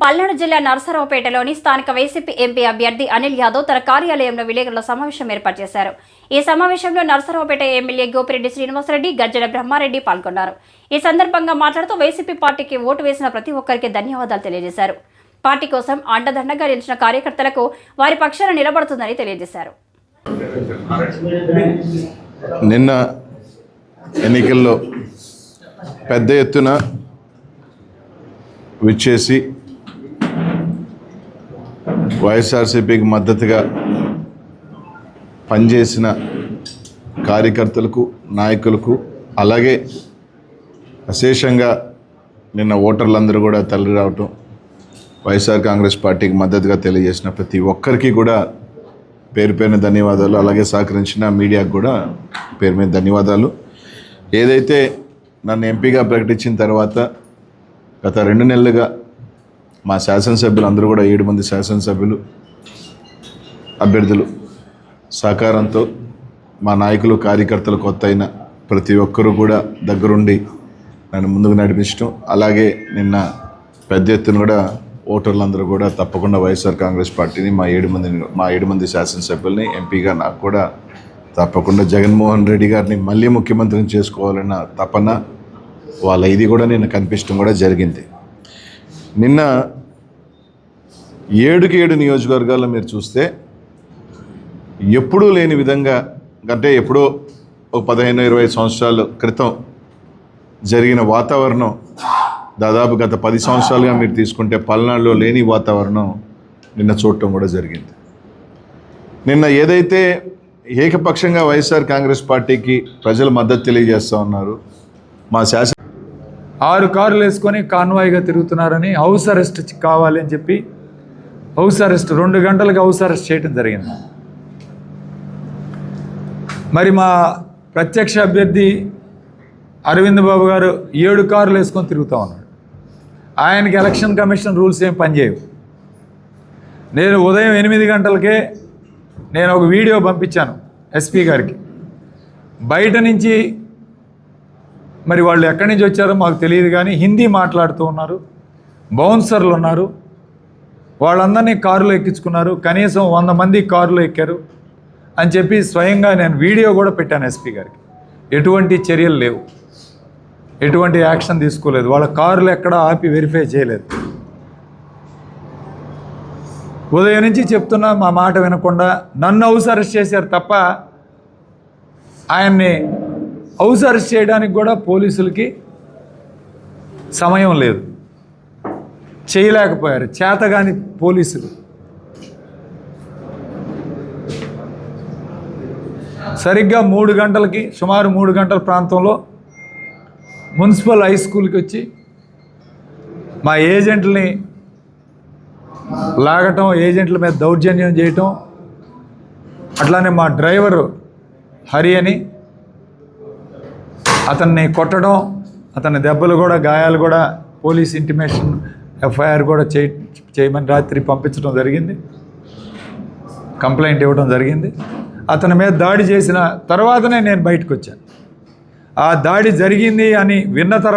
పల్నాడు జిల్లా నరసరావుపేటలోని స్థానిక YCP MP అభ్యర్థి అనిల్ యాదవ్ తన కార్యాలయంలో విలేకరుల సమావేశం ఏర్పాటు చేశారు. ఈ సమావేశంలో నరసరావుపేట ఎమ్మెల్యే గోపిరెడ్డి శ్రీనివాసరెడ్డి, గజ్జల బ్రహ్మారెడ్డి పాల్గొన్నారు. ఈ సందర్భంగా మాట్లాడుతూ వైసీపీ పార్టీకి ఓటు వేసిన ప్రతి ఒక్కరికి ధన్యవాదాలు తెలియజేశారు. పార్టీ కోసం అండదండగా నిలిచిన కార్యకర్తలకు వారి పక్షాన నిలబడుతుందని తెలియజేశారు. నిన్న ఎన్నికల్లో పెద్ద ఎత్తున విచ్చేసి వైఎస్ఆర్సీపీకి మద్దతుగా పనిచేసిన కార్యకర్తలకు, నాయకులకు, అలాగే అశేషంగా నిన్న ఓటర్లందరూ కూడా తరలి రావటం, వైఎస్ఆర్ కాంగ్రెస్ పార్టీకి మద్దతుగా తెలియజేసిన ప్రతి ఒక్కరికి కూడా పేరు పేరున ధన్యవాదాలు. అలాగే సహకరించిన మీడియాకు కూడా పేరు మీద ధన్యవాదాలు. ఏదైతే నన్ను ఎంపీగా ప్రకటించిన తర్వాత గత 2 నెలలుగా మా శాసనసభ్యులు అందరూ కూడా 7 మంది శాసనసభ్యులు అభ్యర్థులు సహకారంతో మా నాయకులు, కార్యకర్తలు, కొత్త అయిన ప్రతి ఒక్కరూ కూడా దగ్గరుండి నన్ను ముందుకు నడిపించడం, అలాగే నిన్న పెద్ద ఎత్తున కూడా ఓటర్లందరూ కూడా తప్పకుండా వైఎస్ఆర్ కాంగ్రెస్ పార్టీని మా 7 మంది శాసనసభ్యుల్ని ఎంపీగా నాకు కూడా తప్పకుండా జగన్మోహన్ రెడ్డి గారిని మళ్ళీ ముఖ్యమంత్రిని చేసుకోవాలన్న తపన వాళ్ళ ఇది కూడా నిన్న కనిపించడం కూడా జరిగింది. నిన్న 7 నియోజకవర్గాల్లో మీరు చూస్తే ఎప్పుడూ లేని విధంగా, అంటే ఎప్పుడో 15-20 సంవత్సరాల క్రితం జరిగిన వాతావరణం దాదాపు గత 10 సంవత్సరాలుగా మీరు తీసుకుంటే పల్నాడులో లేని వాతావరణం నిన్న చూడటం కూడా జరిగింది. నిన్న ఏదైతే ఏకపక్షంగా వైఎస్ఆర్ కాంగ్రెస్ పార్టీకి ప్రజలు మద్దతు తెలియజేస్తూ ఉన్నారు, మా 6 కార్లు వేసుకొని కాన్వాయ్గా తిరుగుతున్నారని హౌస్ అరెస్ట్ కావాలి అని చెప్పి హౌస్ అరెస్ట్ 2 గంటలకు హౌస్ అరెస్ట్ చేయడం జరిగింది. మరి మా ప్రత్యక్ష అభ్యర్థి అరవింద్ బాబు గారు 7 కార్లు వేసుకొని తిరుగుతూ ఉన్నాడు. ఆయనకి ఎలక్షన్ కమిషన్ రూల్స్ ఏం పనిచేయవు. నేను ఉదయం 8 గంటలకే నేను ఒక వీడియో పంపించాను ఎస్పీ గారికి. బయట నుంచి మరి వాళ్ళు ఎక్కడి నుంచి వచ్చారో మాకు తెలియదు, కానీ హిందీ మాట్లాడుతూ ఉన్నారు, బౌన్సర్లు ఉన్నారు, వాళ్ళందరినీ కారులో ఎక్కించుకున్నారు, కనీసం 100 మంది కారులో ఎక్కారు అని చెప్పి స్వయంగా నేను వీడియో కూడా పెట్టాను ఎస్పీ గారికి. ఎటువంటి చర్యలు లేవు, ఎటువంటి యాక్షన్ తీసుకోలేదు, వాళ్ళ కారులు ఎక్కడ ఆపి వెరిఫై చేయలేదు. ఉదయం నుంచి చెప్తున్నా మా మాట వినకుండా నన్ను హౌస్ అరెస్ట్ చేశారు తప్ప ఆయన్ని హౌస్ అరెస్ట్ చేయడానికి కూడా పోలీసులకి సమయం లేదు, చేయలేకపోయారు, చేతగాని పోలీసులు. సరిగ్గా 3 గంటలకి, సుమారు 3 గంటల ప్రాంతంలో మున్సిపల్ హై స్కూల్కి వచ్చి మా ఏజెంట్లని లాగటం, ఏజెంట్ల మీద దౌర్జన్యం చేయటం, అట్లానే మా డ్రైవరు హరి అని అతన్ని కొట్టడం, అతని దెబ్బలు కూడా, గాయాలు కూడా, పోలీస్ ఇంటిమేషన్ ఎఫ్ఐఆర్ కూడా చేయమని రాత్రి పంపించడం జరిగింది, కంప్లైంట్ ఇవ్వడం జరిగింది. అతని మీద దాడి చేసిన తర్వాతనే నేను బయటకు వచ్చాను. ఆ దాడి జరిగింది అని విన్న తర్వాత